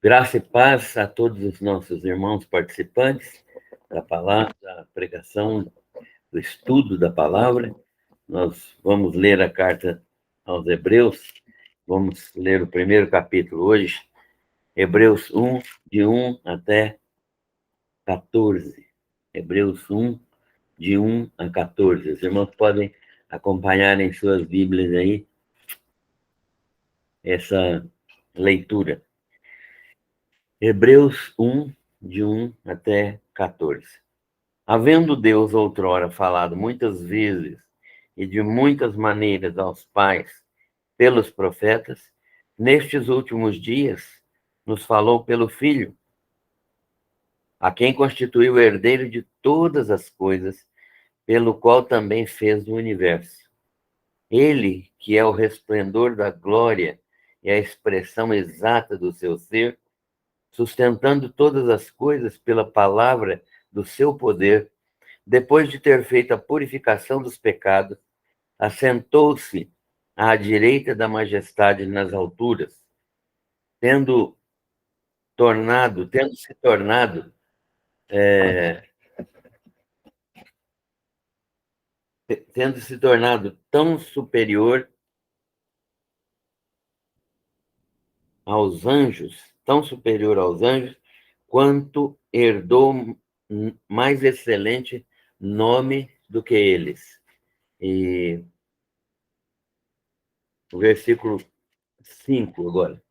Graça e paz a todos os nossos irmãos participantes da palavra, da pregação, do estudo da palavra. Nós vamos ler a carta aos Hebreus, vamos ler o primeiro capítulo hoje, Hebreus 1, de 1 até 14. Hebreus 1, de 1 a 14. Os irmãos podem acompanhar em suas Bíblias aí essa leitura. Hebreus 1, de 1 até 14. Havendo Deus outrora falado muitas vezes e de muitas maneiras aos pais pelos profetas, nestes últimos dias nos falou pelo Filho, a quem constituiu o herdeiro de todas as coisas, pelo qual também fez o universo. Ele, que é o resplendor da glória e a expressão exata do seu ser, sustentando todas as coisas pela palavra do seu poder, depois de ter feito a purificação dos pecados, assentou-se à direita da majestade nas alturas, tendo se tornado tão superior aos anjos, quanto herdou mais excelente nome do que eles. E o versículo 5 agora.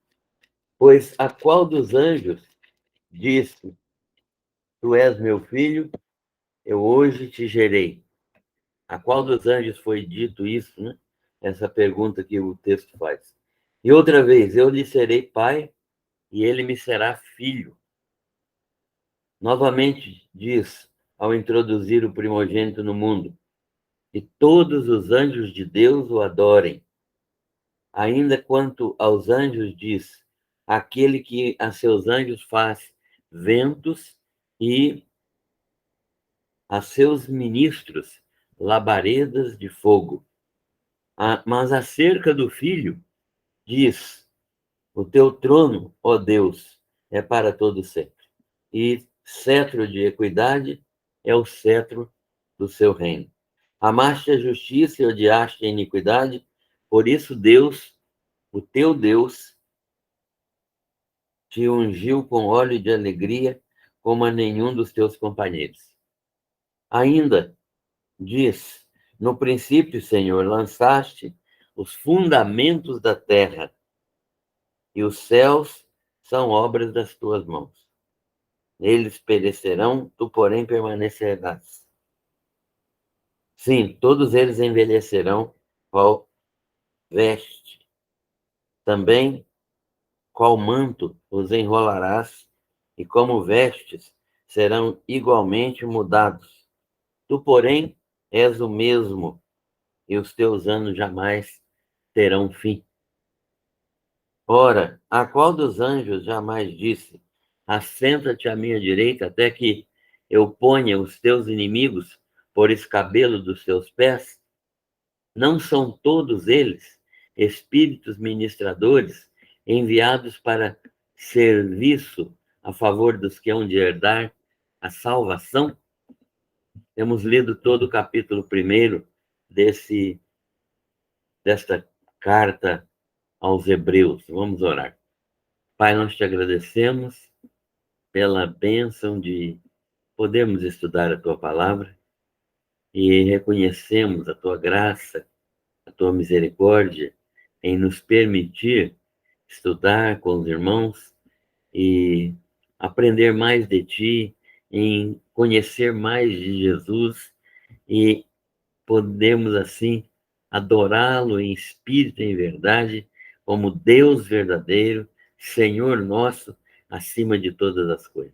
Pois a qual dos anjos disse: Tu és meu filho, eu hoje te gerei? A qual dos anjos foi dito isso, né? Essa pergunta que o texto faz. E outra vez, eu lhe serei pai e ele me será filho. Novamente diz, ao introduzir o primogênito no mundo, e todos os anjos de Deus o adorem. Ainda quanto aos anjos diz, aquele que a seus anjos faz ventos e a seus ministros labaredas de fogo. Mas acerca do Filho, diz, o teu trono, ó Deus, é para todo sempre, e cetro de equidade é o cetro do seu reino. Amaste a justiça e odiaste a iniquidade, por isso Deus, o teu Deus, te ungiu com óleo de alegria como a nenhum dos teus companheiros. Ainda diz, no princípio, Senhor, lançaste os fundamentos da terra, e os céus são obras das tuas mãos. Eles perecerão, tu, porém, permanecerás. Sim, todos eles envelhecerão, qual veste. Também, qual manto os enrolarás, e como vestes serão igualmente mudados. Tu, porém, és o mesmo, e os teus anos jamais terão fim. Ora, a qual dos anjos jamais disse: assenta-te à minha direita até que eu ponha os teus inimigos por escabelo dos teus pés? Não são todos eles espíritos ministradores enviados para serviço a favor dos que hão de herdar a salvação? Temos lido todo o capítulo 1 desta carta aos Hebreus. Vamos orar. Pai, nós te agradecemos pela bênção de podermos estudar a tua palavra e reconhecemos a tua graça, a tua misericórdia em nos permitir estudar com os irmãos e aprender mais de ti, em conhecer mais de Jesus e podemos assim adorá-lo em espírito e em verdade, como Deus verdadeiro, Senhor nosso, acima de todas as coisas.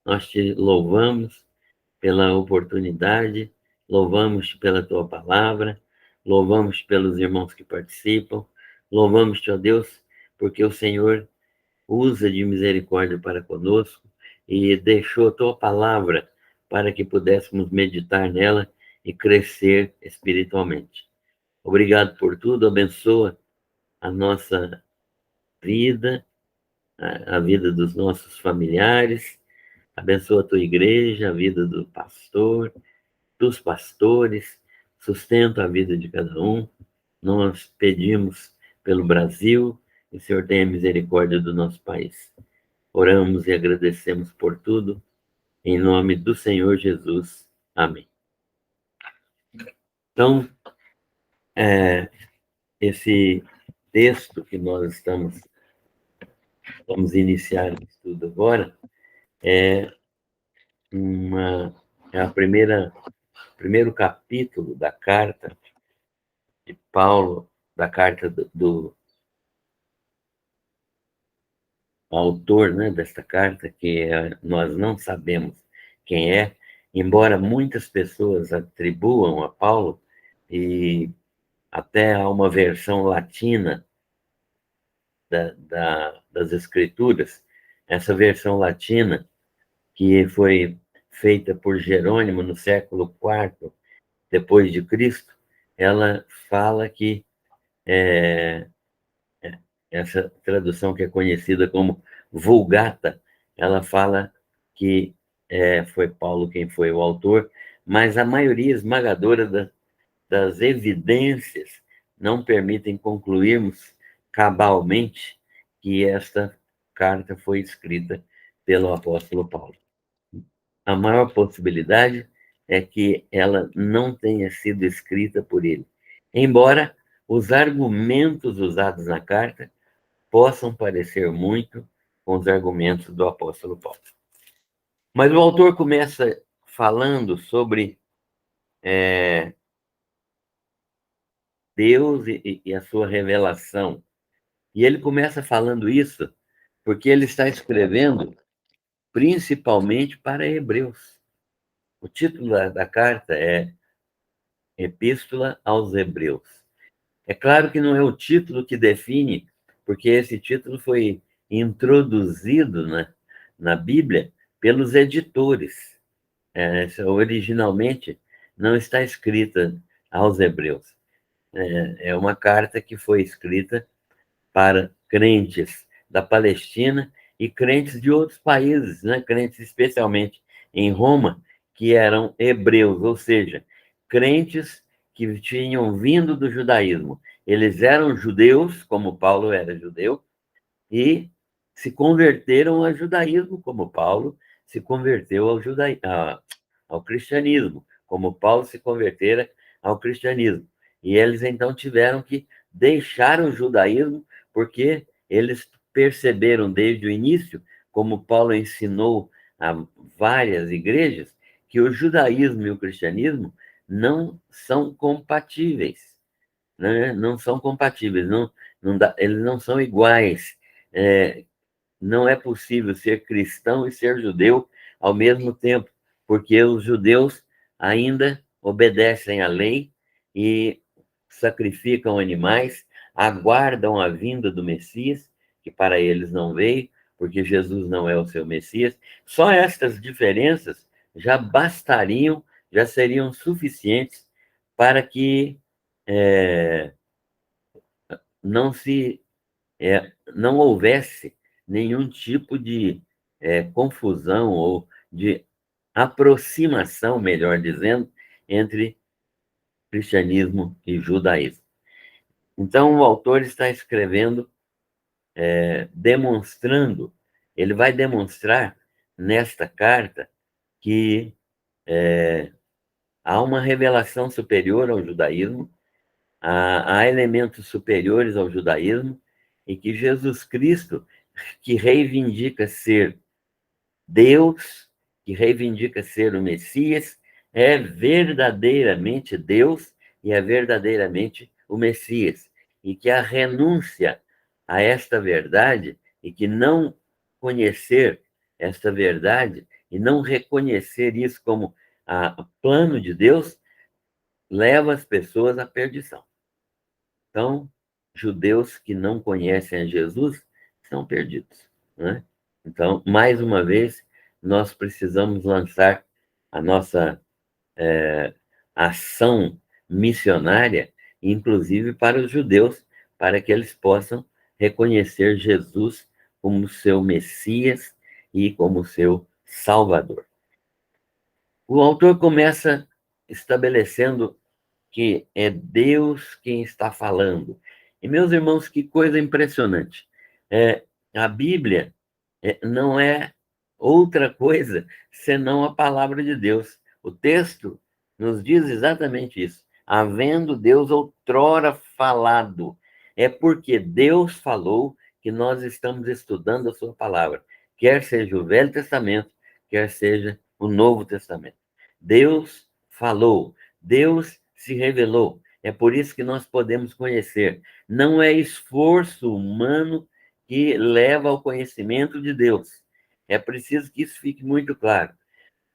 Nós te louvamos pela oportunidade, louvamos-te pela tua palavra, louvamos pelos irmãos que participam, louvamos-te, ó Deus, porque o Senhor usa de misericórdia para conosco e deixou a tua palavra para que pudéssemos meditar nela e crescer espiritualmente. Obrigado por tudo, abençoa a nossa vida a vida dos nossos familiares, abençoa a tua igreja, a vida do pastor, dos pastores, sustenta a vida de cada um. Nós pedimos pelo Brasil, que o Senhor tenha misericórdia do nosso país. Oramos e agradecemos por tudo, em nome do Senhor Jesus. Amém. Então, esse texto que nós vamos iniciar o estudo agora, é primeiro capítulo da carta de Paulo, da carta do autor, né, desta carta, que nós não sabemos quem é, embora muitas pessoas atribuam a Paulo, e até há uma versão latina das Escrituras, essa versão latina, que foi feita por Jerônimo no século IV depois de Cristo, ela fala que essa tradução que é conhecida como Vulgata, ela fala que foi Paulo quem foi o autor, mas a maioria esmagadora das evidências não permitem concluirmos cabalmente que esta carta foi escrita pelo apóstolo Paulo. A maior possibilidade é que ela não tenha sido escrita por ele, embora os argumentos usados na carta possam parecer muito com os argumentos do apóstolo Paulo. Mas o autor começa falando sobre Deus e a sua revelação. E ele começa falando isso porque ele está escrevendo principalmente para hebreus. O título da carta é Epístola aos Hebreus. É claro que não é o título que define, porque esse título foi introduzido na Bíblia pelos editores. Originalmente não está escrita aos Hebreus. É uma carta que foi escrita para crentes da Palestina e crentes de outros países, né? Crentes especialmente em Roma, que eram hebreus, ou seja, crentes que tinham vindo do judaísmo. Eles eram judeus, como Paulo era judeu, e se converteram ao judaísmo, como Paulo se converteu ao cristianismo, como Paulo se convertera ao cristianismo. E eles então tiveram que deixar o judaísmo, porque eles perceberam desde o início, como Paulo ensinou a várias igrejas, que o judaísmo e o cristianismo não são compatíveis, né? Não são compatíveis, eles não são iguais. Não é possível ser cristão e ser judeu ao mesmo tempo, porque os judeus ainda obedecem à lei e sacrificam animais, aguardam a vinda do Messias, que para eles não veio, porque Jesus não é o seu Messias. Só estas diferenças já bastariam, já seriam suficientes para que não se não houvesse nenhum tipo de confusão ou de aproximação, melhor dizendo, entre cristianismo e judaísmo. Então, o autor está escrevendo, demonstrando, ele vai demonstrar nesta carta que há uma revelação superior ao judaísmo, há elementos superiores ao judaísmo, e que Jesus Cristo, que reivindica ser Deus, que reivindica ser o Messias, é verdadeiramente Deus e é verdadeiramente o Messias. E que a renúncia a esta verdade e que não conhecer esta verdade e não reconhecer isso como plano de Deus leva as pessoas à perdição. Então, judeus que não conhecem a Jesus são perdidos, né? Então, mais uma vez, nós precisamos lançar a nossa ação missionária, inclusive para os judeus, para que eles possam reconhecer Jesus como seu Messias e como seu Salvador. O autor começa estabelecendo que é Deus quem está falando. E, meus irmãos, que coisa impressionante. A Bíblia não é outra coisa senão a palavra de Deus. O texto nos diz exatamente isso. Havendo Deus outrora falado. É porque Deus falou que nós estamos estudando a sua palavra, quer seja o Velho Testamento, quer seja o Novo Testamento. Deus falou, Deus se revelou. É por isso que nós podemos conhecer. Não é esforço humano que leva ao conhecimento de Deus. É preciso que isso fique muito claro.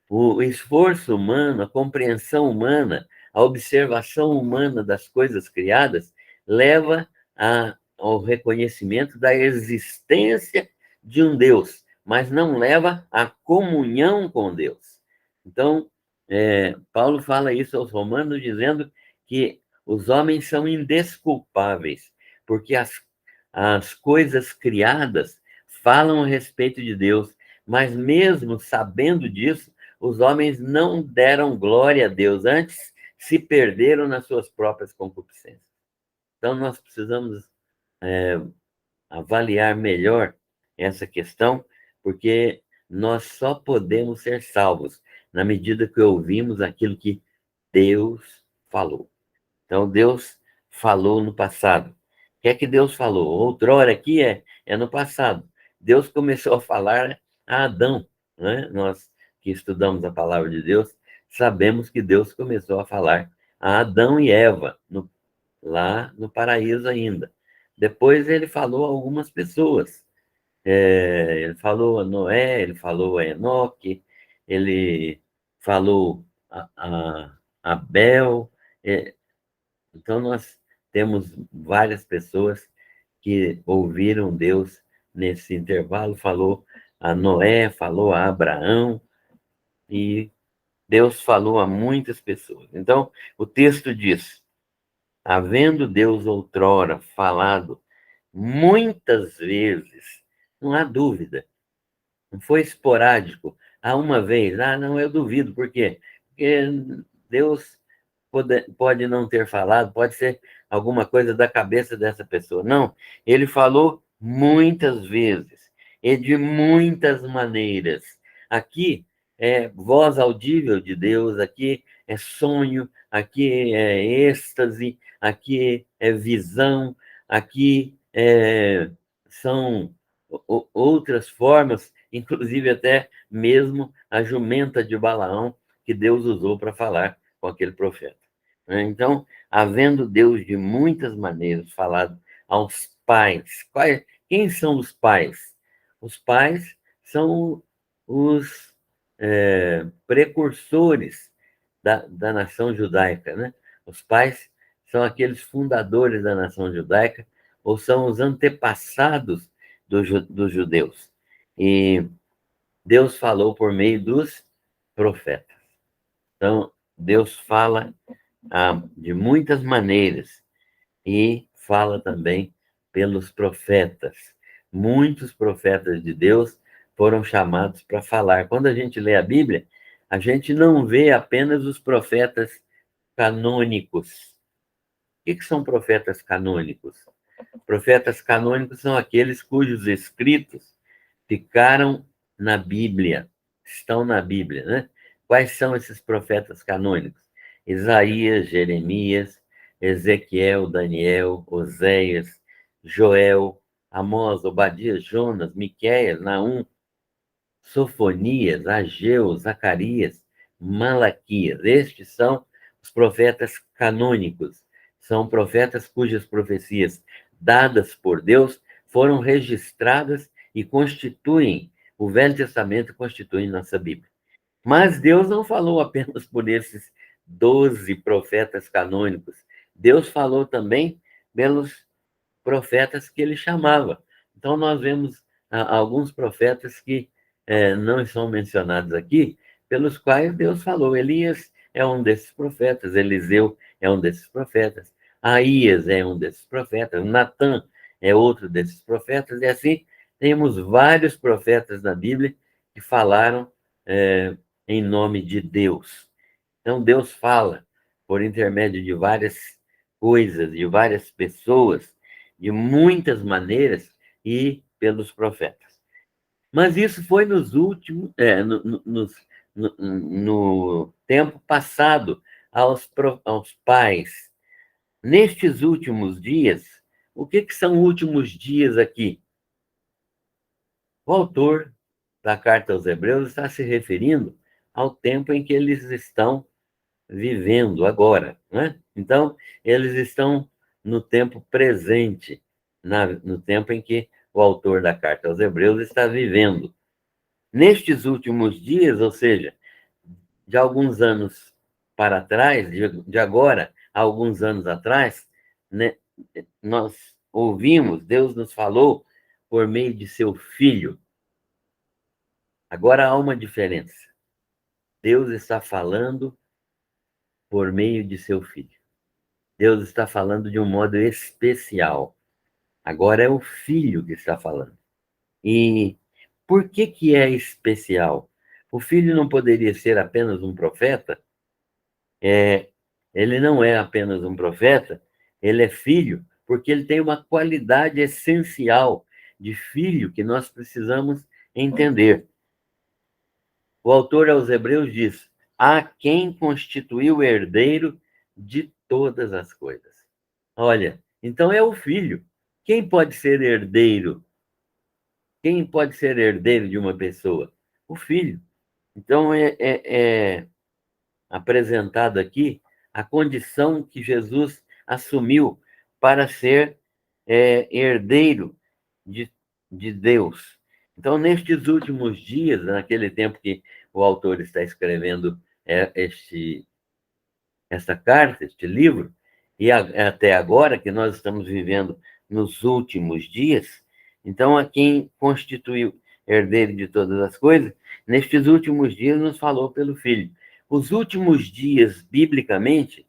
O esforço humano, a compreensão humana, a observação humana das coisas criadas leva ao reconhecimento da existência de um Deus, mas não leva à comunhão com Deus. Então, Paulo fala isso aos Romanos, dizendo que os homens são indesculpáveis, porque as coisas criadas falam a respeito de Deus, mas mesmo sabendo disso, os homens não deram glória a Deus, antes se perderam nas suas próprias concupiscências. Então, nós precisamos avaliar melhor essa questão, porque nós só podemos ser salvos na medida que ouvimos aquilo que Deus falou. Então, Deus falou no passado. O que é que Deus falou? Outrora aqui é no passado. Deus começou a falar a Adão, né? Nós que estudamos a palavra de Deus, sabemos que Deus começou a falar a Adão e Eva, lá no paraíso ainda. Depois ele falou a algumas pessoas. Ele falou a Noé, ele falou a Enoque, ele falou a Abel. Então, nós temos várias pessoas que ouviram Deus nesse intervalo. Falou a Noé, falou a Abraão, e Deus falou a muitas pessoas. Então, o texto diz: havendo Deus outrora falado muitas vezes, não há dúvida, não foi esporádico. Uma vez, não, eu duvido, por quê? Porque Deus pode não ter falado, pode ser alguma coisa da cabeça dessa pessoa. Não, ele falou muitas vezes e de muitas maneiras. Aqui é voz audível de Deus, aqui é sonho, aqui é êxtase, aqui é visão, aqui são outras formas, inclusive até mesmo a jumenta de Balaão, que Deus usou para falar com aquele profeta. Então, havendo Deus de muitas maneiras falado aos pais. Quem são os pais? Os pais são os precursores da nação judaica, né? Os pais são aqueles fundadores da nação judaica, ou são os antepassados dos judeus. E Deus falou por meio dos profetas. Então, Deus fala de muitas maneiras e fala também pelos profetas. Muitos profetas de Deus foram chamados para falar. Quando a gente lê a Bíblia, a gente não vê apenas os profetas canônicos. O que são profetas canônicos? Profetas canônicos são aqueles cujos escritos ficaram na Bíblia, estão na Bíblia, né? Quais são esses profetas canônicos? Isaías, Jeremias, Ezequiel, Daniel, Oséias, Joel, Amós, Obadias, Jonas, Miqueias, Naum, Sofonias, Ageu, Zacarias, Malaquias. Estes são os profetas canônicos. São profetas cujas profecias dadas por Deus foram registradas e constituem, o Velho Testamento constitui nossa Bíblia. Mas Deus não falou apenas por esses 12 profetas canônicos. Deus falou também pelos profetas que ele chamava. Então, nós vemos alguns profetas que não são mencionados aqui, pelos quais Deus falou. Elias é um desses profetas, Eliseu é um desses profetas, Aías é um desses profetas, Natã é outro desses profetas, e assim temos vários profetas na Bíblia que falaram em nome de Deus. Então, Deus fala por intermédio de várias coisas, de várias pessoas, de muitas maneiras e pelos profetas. Mas isso foi nos últimos, no tempo passado, aos pais. Nestes últimos dias, o que são últimos dias aqui? O autor da carta aos Hebreus está se referindo ao tempo em que eles estão vivendo agora, né? Então, eles estão no tempo presente, no tempo em que o autor da carta aos Hebreus está vivendo. Nestes últimos dias, ou seja, de alguns anos para trás, de agora a alguns anos atrás, né, nós ouvimos, Deus nos falou por meio de seu Filho. Agora há uma diferença. Deus está falando por meio de seu Filho. Deus está falando de um modo especial. Agora é o Filho que está falando. E por que é especial? O Filho não poderia ser apenas um profeta? Ele não é apenas um profeta, ele é filho, porque ele tem uma qualidade essencial de filho que nós precisamos entender. O autor aos Hebreus diz: há quem constituiu herdeiro de todas as coisas. Olha, então é o filho. Quem pode ser herdeiro? Quem pode ser herdeiro de uma pessoa? O filho. Então é apresentado aqui a condição que Jesus assumiu para ser herdeiro de Deus. Então, nestes últimos dias, naquele tempo que o autor está escrevendo esta carta, este livro, e até agora, que nós estamos vivendo nos últimos dias, então, a quem constituiu herdeiro de todas as coisas, nestes últimos dias nos falou pelo Filho. Os últimos dias, biblicamente,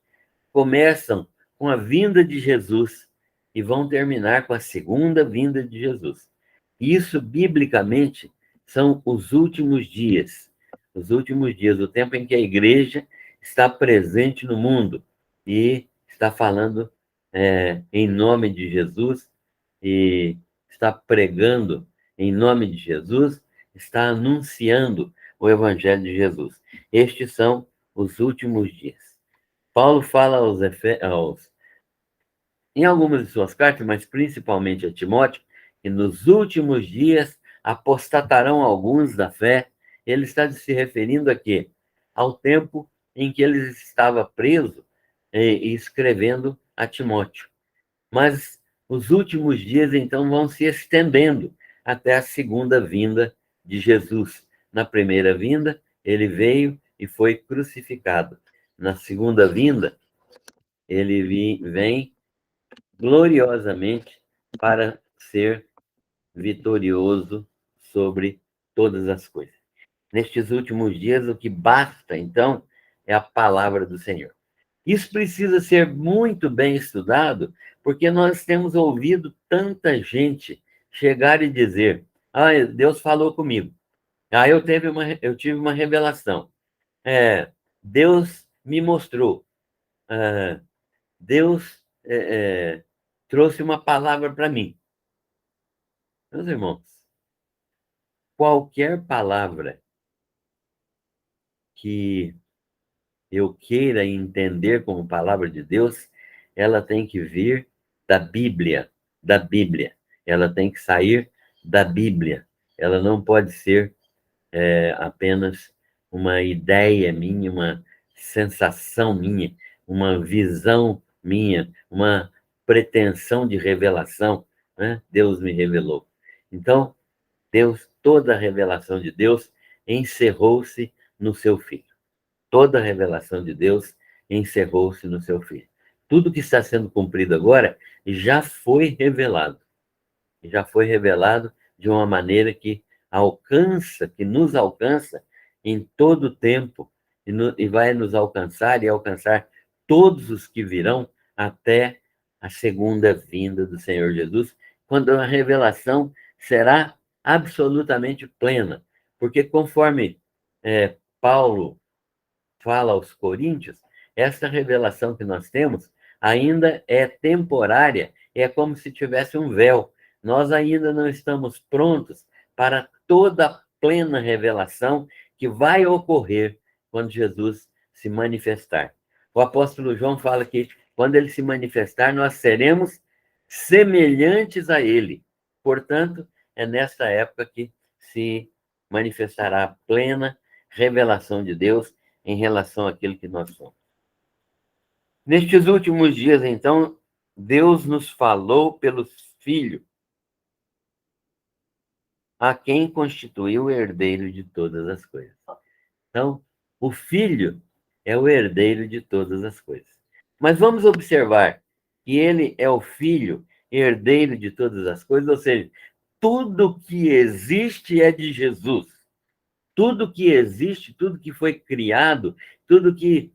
começam com a vinda de Jesus e vão terminar com a segunda vinda de Jesus. Isso, biblicamente, são os últimos dias. Os últimos dias, o tempo em que a igreja está presente no mundo e está falando em nome de Jesus e está pregando em nome de Jesus, está anunciando o Evangelho de Jesus. Estes são os últimos dias. Paulo fala em algumas de suas cartas, mas principalmente a Timóteo, que nos últimos dias apostatarão alguns da fé. Ele está se referindo a quê? Ao tempo em que ele estava preso e escrevendo a Timóteo. Mas os últimos dias, então, vão se estendendo até a segunda vinda de Jesus. Na primeira vinda, ele veio e foi crucificado. Na segunda vinda, ele vem gloriosamente para ser vitorioso sobre todas as coisas. Nestes últimos dias, o que basta, então, é a palavra do Senhor. Isso precisa ser muito bem estudado, porque nós temos ouvido tanta gente chegar e dizer: ah, Deus falou comigo. Ah, eu tive uma revelação. Deus me mostrou. Deus trouxe uma palavra para mim. Meus irmãos, qualquer palavra que eu queira entender como palavra de Deus, ela tem que vir da Bíblia, da Bíblia. Ela tem que sair da Bíblia. Ela não pode ser apenas uma ideia minha, uma sensação minha, uma visão minha, uma pretensão de revelação, né? Deus me revelou. Então, toda a revelação de Deus encerrou-se no seu Filho. Toda a revelação de Deus encerrou-se no seu Filho. Tudo que está sendo cumprido agora já foi revelado. Já foi revelado de uma maneira que que nos alcança em todo o tempo e vai nos alcançar e alcançar todos os que virão até a segunda vinda do Senhor Jesus, quando a revelação será absolutamente plena, porque conforme Paulo fala aos Coríntios, essa revelação que nós temos ainda é temporária, é como se tivesse um véu. Nós ainda não estamos prontos para toda a plena revelação que vai ocorrer quando Jesus se manifestar. O apóstolo João fala que quando ele se manifestar, nós seremos semelhantes a ele. Portanto, é nessa época que se manifestará a plena revelação de Deus em relação àquilo que nós somos. Nestes últimos dias, então, Deus nos falou pelo Filho, a quem constituiu o herdeiro de todas as coisas. Então, o Filho é o herdeiro de todas as coisas. Mas vamos observar que ele é o Filho, herdeiro de todas as coisas, ou seja, tudo que existe é de Jesus. Tudo que existe, tudo que foi criado, tudo que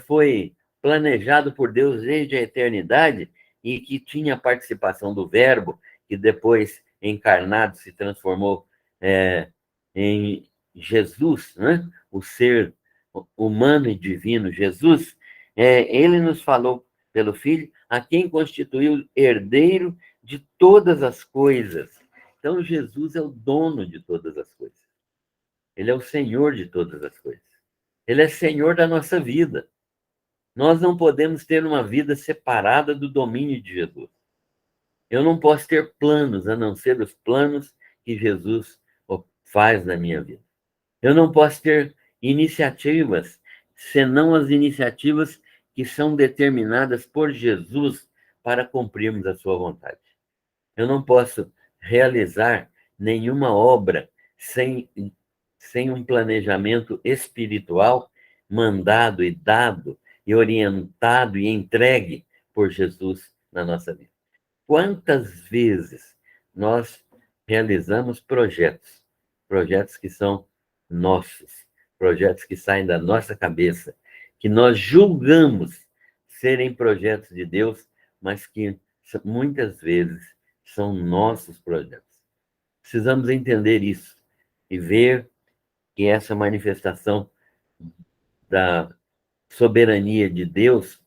foi planejado por Deus desde a eternidade e que tinha participação do Verbo, que depois, encarnado, se transformou em Jesus, né? O ser humano e divino, Jesus, ele nos falou pelo Filho, a quem constituiu herdeiro de todas as coisas. Então, Jesus é o dono de todas as coisas. Ele é o Senhor de todas as coisas. Ele é Senhor da nossa vida. Nós não podemos ter uma vida separada do domínio de Jesus. Eu não posso ter planos a não ser os planos que Jesus faz na minha vida. Eu não posso ter iniciativas senão as iniciativas que são determinadas por Jesus para cumprirmos a sua vontade. Eu não posso realizar nenhuma obra sem um planejamento espiritual mandado e dado e orientado e entregue por Jesus na nossa vida. Quantas vezes nós realizamos projetos que são nossos, projetos que saem da nossa cabeça, que nós julgamos serem projetos de Deus, mas que muitas vezes são nossos projetos. Precisamos entender isso e ver que essa manifestação da soberania de Deus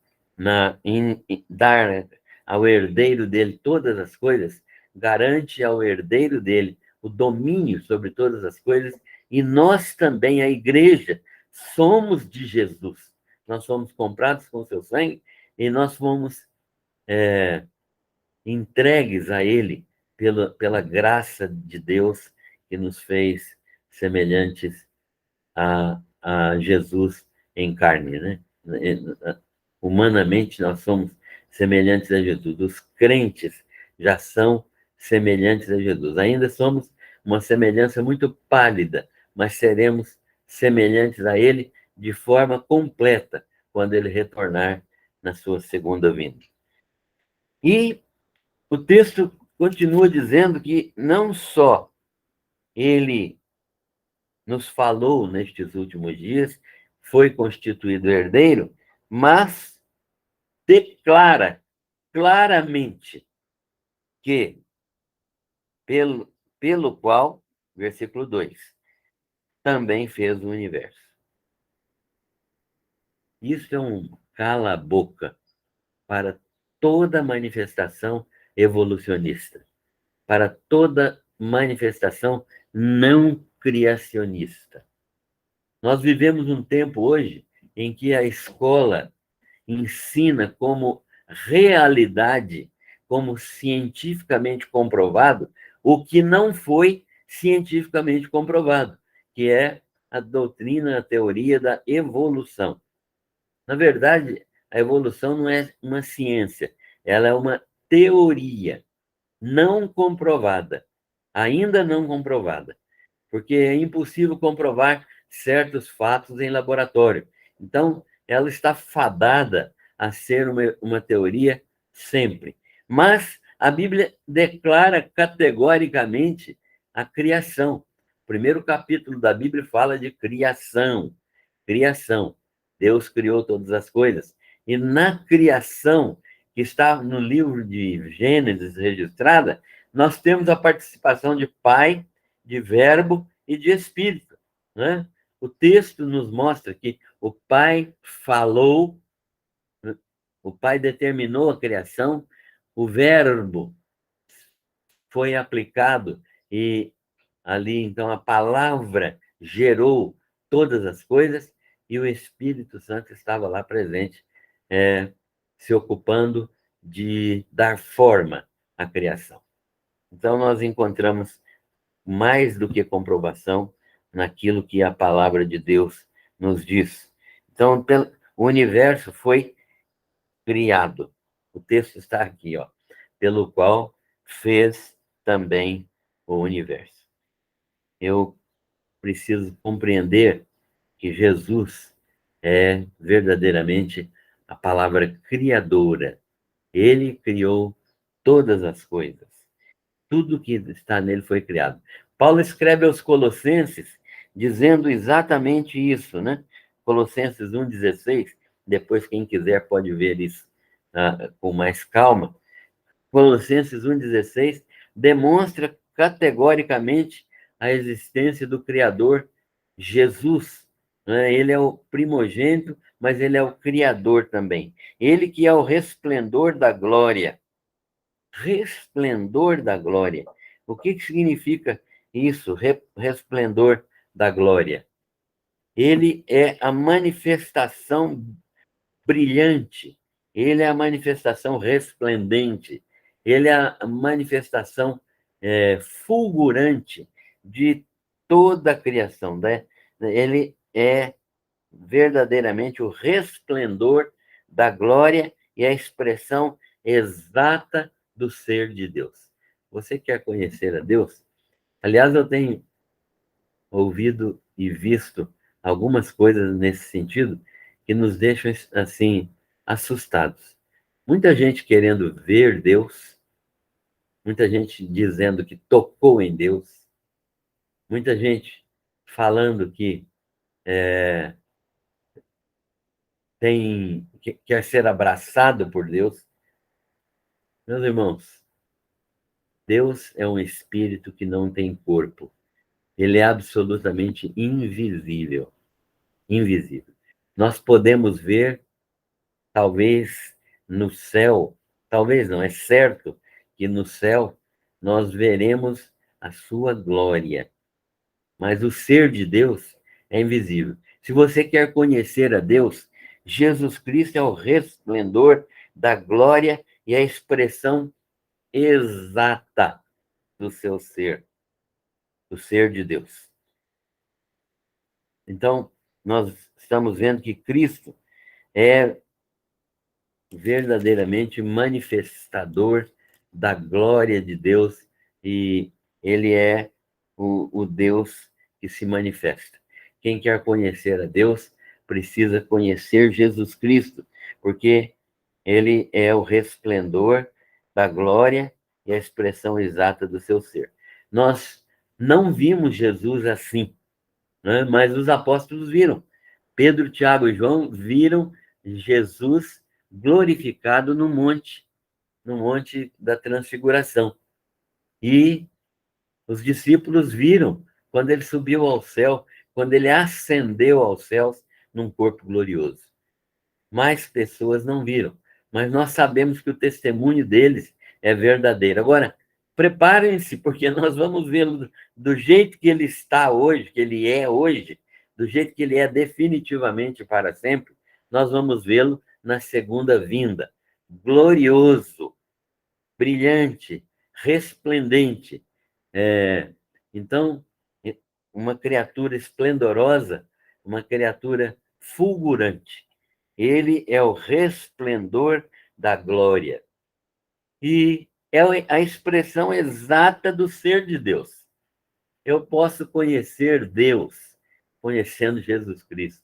em dar ao herdeiro dele todas as coisas, garante ao herdeiro dele o domínio sobre todas as coisas, e nós também, a igreja, somos de Jesus. Nós somos comprados com seu sangue e nós fomos entregues a ele pela graça de Deus que nos fez semelhantes a Jesus em carne, né? Humanamente, nós somos semelhantes a Jesus. Os crentes já são semelhantes a Jesus. Ainda somos uma semelhança muito pálida, mas seremos semelhantes a Ele de forma completa quando Ele retornar na sua segunda vinda. E o texto continua dizendo que não só Ele nos falou nestes últimos dias, foi constituído herdeiro, mas declara claramente que, pelo qual, versículo 2, também fez o universo. Isso é um cala-boca para toda manifestação evolucionista, para toda manifestação não criacionista. Nós vivemos um tempo hoje em que a escola ensina como realidade, como cientificamente comprovado, o que não foi cientificamente comprovado, que é a doutrina, a teoria da evolução. Na verdade, a evolução não é uma ciência, ela é uma teoria não comprovada, ainda não comprovada, porque é impossível comprovar certos fatos em laboratório. Então, ela está fadada a ser uma teoria sempre. Mas a Bíblia declara categoricamente a criação. O primeiro capítulo da Bíblia fala de criação. Criação. Deus criou todas as coisas. E na criação, que está no livro de Gênesis registrada, nós temos a participação de Pai de verbo e de espírito, né? O texto nos mostra que o Pai falou, o Pai determinou a criação, o verbo foi aplicado e ali, então, a palavra gerou todas as coisas e o Espírito Santo estava lá presente, se ocupando de dar forma à criação. Então, nós encontramos mais do que comprovação naquilo que a palavra de Deus nos diz. Então, o universo foi criado. O texto está aqui, ó, pelo qual fez também o universo. Eu preciso compreender que Jesus é verdadeiramente a palavra criadora. Ele criou todas as coisas. Tudo que está nele foi criado. Paulo escreve aos Colossenses dizendo exatamente isso, né? Colossenses 1,16. Depois, quem quiser pode ver isso com mais calma. Colossenses 1,16 demonstra categoricamente a existência do Criador, Jesus, né? Ele é o primogênito, mas ele é o Criador também. Ele que é o resplendor da glória. Resplendor da glória. O que significa isso, resplendor da glória? Ele é a manifestação brilhante, ele é a manifestação resplendente, ele é a manifestação fulgurante de toda a criação, né? Ele é verdadeiramente o resplendor da glória e a expressão exata do ser de Deus. Você quer conhecer a Deus? Aliás, eu tenho ouvido e visto algumas coisas nesse sentido que nos deixam assim assustados. Muita gente querendo ver Deus, muita gente dizendo que tocou em Deus, muita gente falando que quer ser abraçado por Deus. Meus irmãos, Deus é um espírito que não tem corpo. Ele é absolutamente invisível. Invisível. Nós podemos ver, talvez, no céu, talvez não, é certo que no céu nós veremos a sua glória. Mas o ser de Deus é invisível. Se você quer conhecer a Deus, Jesus Cristo é o resplendor da glória e a expressão exata do seu ser, do ser de Deus. Então, nós estamos vendo que Cristo é verdadeiramente manifestador da glória de Deus e ele é o Deus que se manifesta. Quem quer conhecer a Deus precisa conhecer Jesus Cristo, porque ele é o resplendor da glória e a expressão exata do seu ser. Nós não vimos Jesus assim, né? Mas os apóstolos viram. Pedro, Tiago e João viram Jesus glorificado no monte da transfiguração. E os discípulos viram quando ele subiu ao céu, quando ele ascendeu aos céus num corpo glorioso. Mais pessoas não viram, mas nós sabemos que o testemunho deles é verdadeiro. Agora, preparem-se, porque nós vamos vê-lo do jeito que ele está hoje, que ele é hoje, do jeito que ele é definitivamente para sempre, nós vamos vê-lo na segunda vinda. Glorioso, brilhante, resplendente. Então, uma criatura esplendorosa, uma criatura fulgurante. Ele é o resplendor da glória. E é a expressão exata do ser de Deus. Eu posso conhecer Deus conhecendo Jesus Cristo.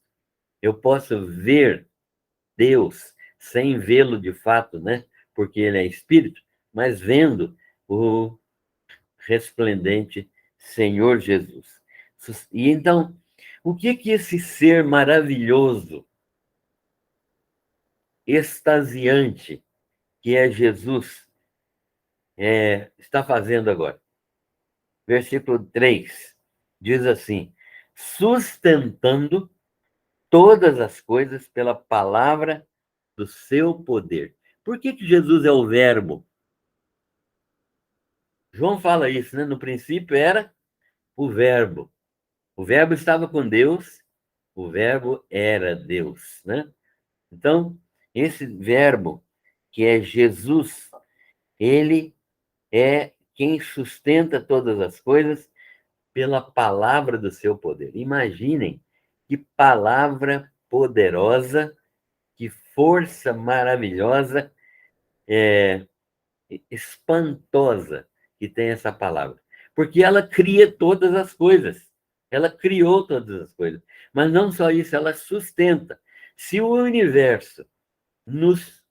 Eu posso ver Deus sem vê-lo de fato, né? Porque ele é espírito, mas vendo o resplendente Senhor Jesus. E então, o que esse ser maravilhoso, extasiante, que é Jesus, está fazendo agora? versículo 3, diz assim: sustentando todas as coisas pela palavra do seu poder. Por que Jesus é o Verbo? João fala isso, né? No princípio era o Verbo. O Verbo estava com Deus, o Verbo era Deus, né? Então, esse Verbo, que é Jesus, ele é quem sustenta todas as coisas pela palavra do seu poder. Imaginem que palavra poderosa, que força maravilhosa, espantosa que tem essa palavra. Porque ela cria todas as coisas. Ela criou todas as coisas. Mas não só isso, ela sustenta. Se o universo nos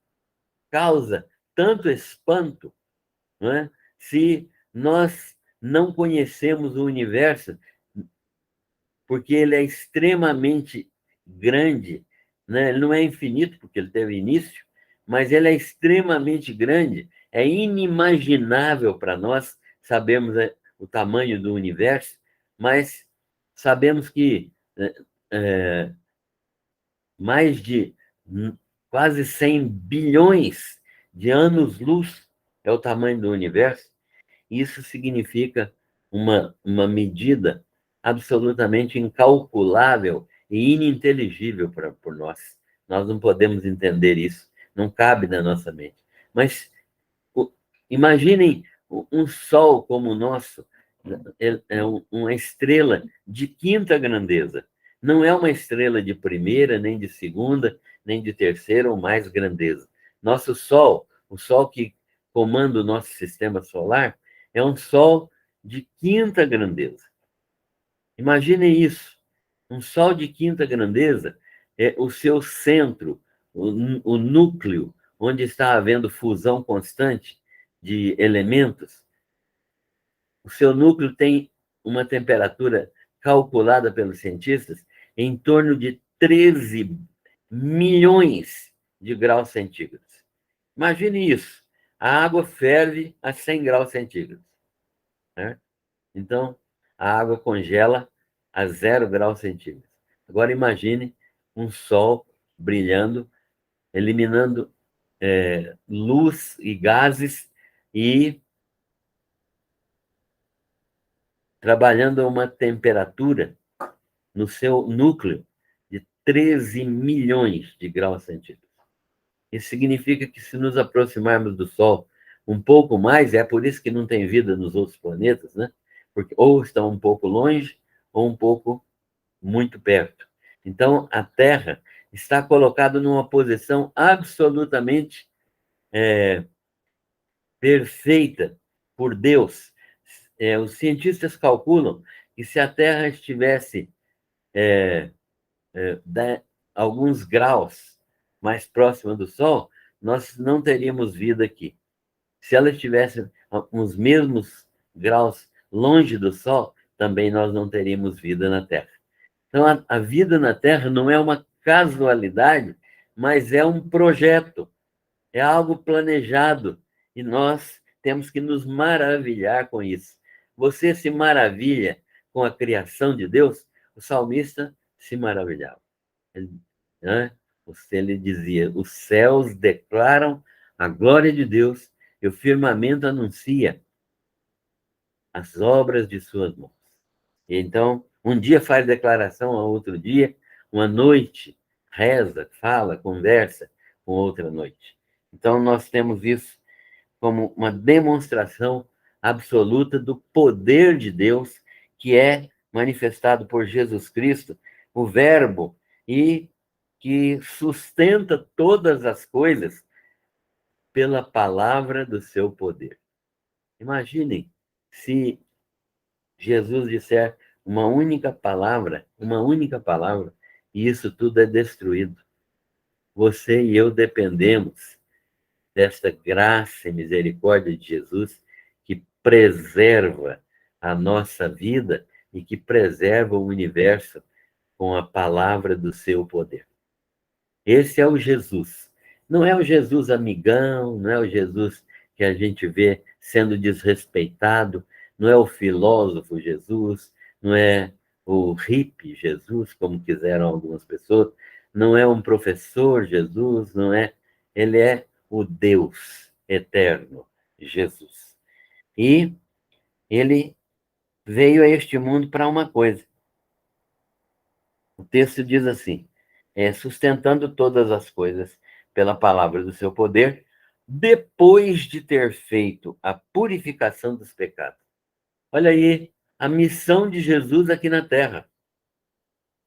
causa tanto espanto, não é? Se nós não conhecemos o universo, porque ele é extremamente grande, né? Ele não é infinito, porque ele teve início, mas ele é extremamente grande, é inimaginável para nós, sabemos o tamanho do universo, mas sabemos que é, mais de quase 100 bilhões de anos-luz é o tamanho do universo. Isso significa uma medida absolutamente incalculável e ininteligível por nós. Nós não podemos entender isso, não cabe na nossa mente. Mas imaginem um sol como o nosso, é uma estrela de quinta grandeza. Não é uma estrela de primeira, nem de segunda, nem de terceira ou mais grandeza. Nosso Sol, o Sol que comanda o nosso sistema solar, é um Sol de quinta grandeza. Imaginem isso. Um Sol de quinta grandeza é o seu centro, o núcleo, onde está havendo fusão constante de elementos. O seu núcleo tem uma temperatura calculada pelos cientistas em torno de 13 milhões de graus centígrados. Imagine isso. A água ferve a 100 graus centígrados, né? Então, a água congela a 0 graus centígrados. Agora, imagine um sol brilhando, eliminando luz e gases e trabalhando a uma temperatura no seu núcleo de 13 milhões de graus centígrados. Isso significa que se nos aproximarmos do Sol um pouco mais, é por isso que não tem vida nos outros planetas, né? Porque ou estão um pouco longe ou um pouco muito perto. Então, a Terra está colocada numa posição absolutamente perfeita por Deus. Os cientistas calculam que se a Terra estivesse alguns graus mais próxima do Sol, nós não teríamos vida aqui. Se ela estivesse uns mesmos graus longe do Sol, também nós não teríamos vida na Terra. Então, a vida na Terra não é uma casualidade, mas é um projeto, é algo planejado, e nós temos que nos maravilhar com isso. Você se maravilha com a criação de Deus? O salmista se maravilhava. Né? Ele dizia: os céus declaram a glória de Deus e o firmamento anuncia as obras de suas mãos. Então, um dia faz declaração a outro dia, uma noite reza, fala, conversa com outra noite. Então, nós temos isso como uma demonstração absoluta do poder de Deus, que é manifestado por Jesus Cristo, o Verbo, e que sustenta todas as coisas pela palavra do seu poder. Imaginem se Jesus disser uma única palavra, e isso tudo é destruído. Você e eu dependemos desta graça e misericórdia de Jesus que preserva a nossa vida e que preserva o universo com a palavra do seu poder. Esse é o Jesus. Não é o Jesus amigão, não é o Jesus que a gente vê sendo desrespeitado, não é o filósofo Jesus, não é o hippie Jesus, como quiseram algumas pessoas, não é um professor Jesus, não é. Ele é o Deus eterno, Jesus. E ele veio a este mundo para uma coisa. O texto diz assim: sustentando todas as coisas pela palavra do seu poder, depois de ter feito a purificação dos pecados. Olha aí a missão de Jesus aqui na terra.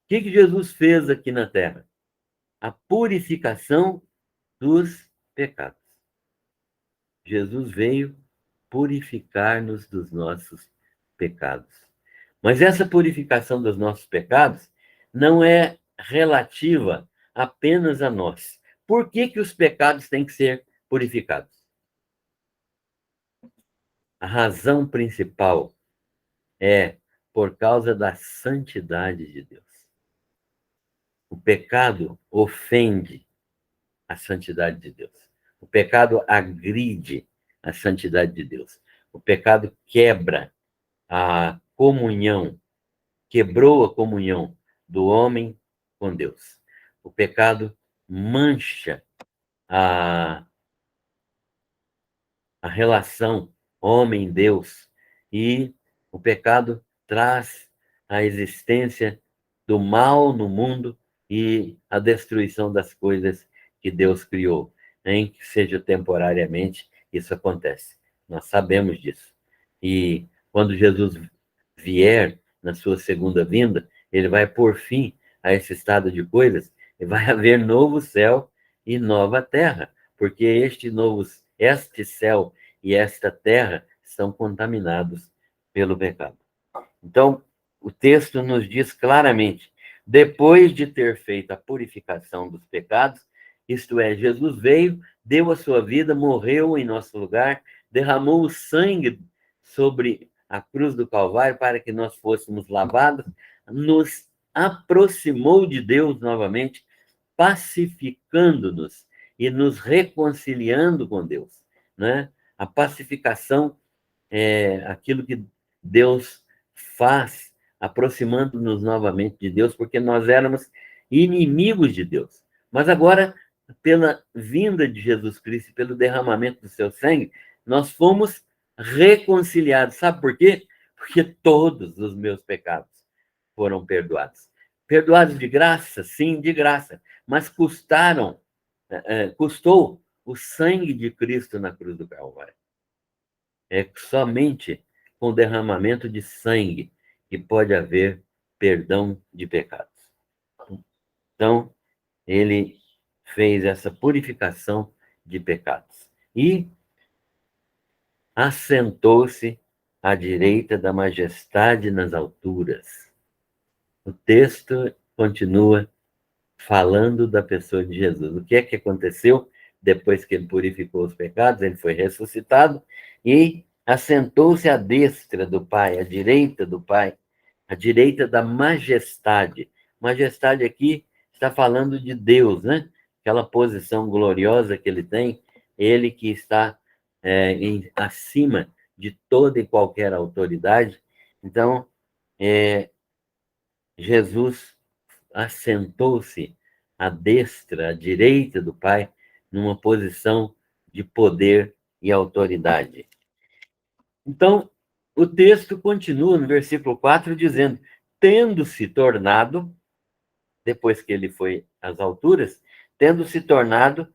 O que Jesus fez aqui na terra? A purificação dos pecados. Jesus veio purificar-nos dos nossos pecados. Mas essa purificação dos nossos pecados não é relativa apenas a nós. Por que os pecados têm que ser purificados? A razão principal é por causa da santidade de Deus. O pecado ofende a santidade de Deus. O pecado agride a santidade de Deus. O pecado quebra a comunhão, quebrou a comunhão do homem com Deus. O pecado mancha a, a relação homem-Deus e o pecado traz a existência do mal no mundo e a destruição das coisas que Deus criou, nem que seja temporariamente, isso acontece. Nós sabemos disso. E quando Jesus vier na sua segunda vinda, ele vai pôr fim a esse estado de coisas e vai haver novo céu e nova terra, porque este céu e esta terra são contaminados pelo pecado. Então, o texto nos diz claramente: depois de ter feito a purificação dos pecados, isto é, Jesus veio, deu a sua vida, morreu em nosso lugar, derramou o sangue sobre a cruz do Calvário para que nós fôssemos lavados, nos aproximou de Deus novamente, pacificando-nos e nos reconciliando com Deus, né? A pacificação é aquilo que Deus faz, aproximando-nos novamente de Deus, porque nós éramos inimigos de Deus. Mas agora, pela vinda de Jesus Cristo, pelo derramamento do seu sangue, nós fomos reconciliados. Sabe por quê? Porque todos os meus pecados foram perdoados. Perdoados de graça? Sim, de graça. Mas custou o sangue de Cristo na cruz do Calvário. É somente com derramamento de sangue que pode haver perdão de pecados. Então, ele fez essa purificação de pecados e assentou-se à direita da majestade nas alturas. O texto continua falando da pessoa de Jesus. O que é que aconteceu depois que ele purificou os pecados? Ele foi ressuscitado e assentou-se à destra do Pai, à direita do Pai, à direita da majestade. Majestade aqui está falando de Deus, né? Aquela posição gloriosa que ele tem, ele que está acima de toda e qualquer autoridade. Então, Jesus assentou-se à destra, à direita do Pai, numa posição de poder e autoridade. Então, o texto continua no versículo 4 dizendo: tendo se tornado, depois que ele foi às alturas, tendo se tornado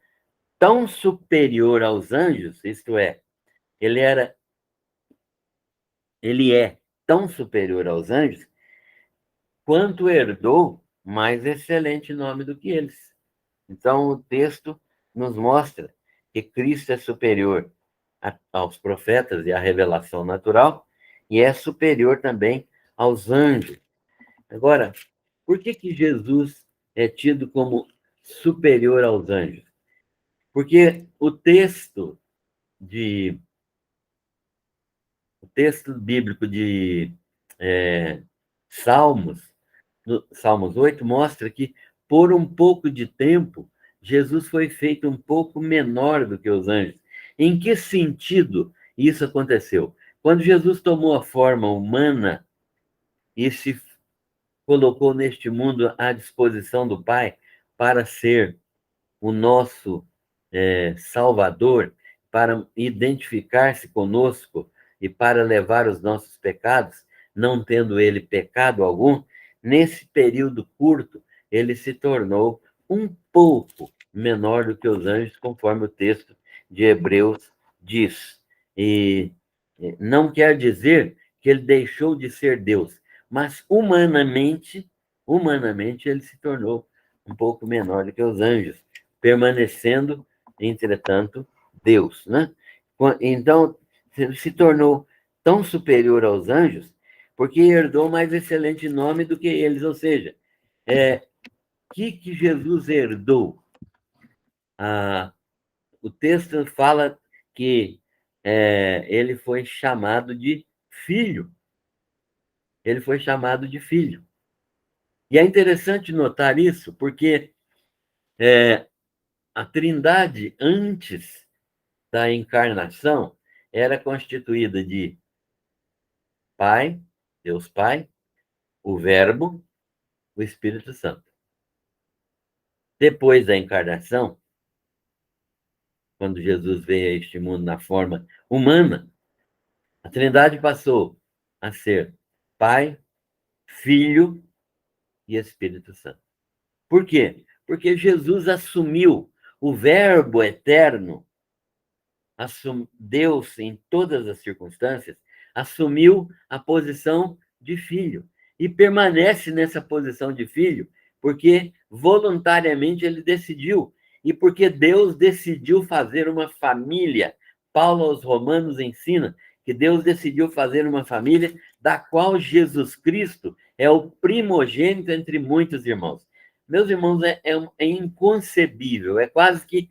tão superior aos anjos, isto é, ele é tão superior aos anjos, quanto herdou mais excelente nome do que eles. Então, o texto nos mostra que Cristo é superior aos profetas e à revelação natural, e é superior também aos anjos. Agora, por que Jesus é tido como superior aos anjos? Porque o texto bíblico de Salmos, no Salmos 8, mostra que por um pouco de tempo, Jesus foi feito um pouco menor do que os anjos. Em que sentido isso aconteceu? Quando Jesus tomou a forma humana e se colocou neste mundo à disposição do Pai para ser o nosso Salvador, para identificar-se conosco e para levar os nossos pecados, não tendo ele pecado algum, nesse período curto, ele se tornou um pouco menor do que os anjos, conforme o texto de Hebreus diz. E não quer dizer que ele deixou de ser Deus, mas humanamente ele se tornou um pouco menor do que os anjos, permanecendo, entretanto, Deus, né? Então, se tornou tão superior aos anjos, porque herdou mais excelente nome do que eles, ou seja, que Jesus herdou? O texto fala que ele foi chamado de filho. Ele foi chamado de filho. E é interessante notar isso, porque a Trindade, antes da encarnação, era constituída de Pai, Deus Pai, o Verbo, o Espírito Santo. Depois da encarnação, quando Jesus veio a este mundo na forma humana, a Trindade passou a ser Pai, Filho e Espírito Santo. Por quê? Porque Jesus assumiu o Verbo eterno, Deus, em todas as circunstâncias, assumiu a posição de filho e permanece nessa posição de filho porque voluntariamente ele decidiu e porque Deus decidiu fazer uma família. Paulo aos Romanos ensina que Deus decidiu fazer uma família da qual Jesus Cristo é o primogênito entre muitos irmãos. Meus irmãos, é inconcebível, é quase que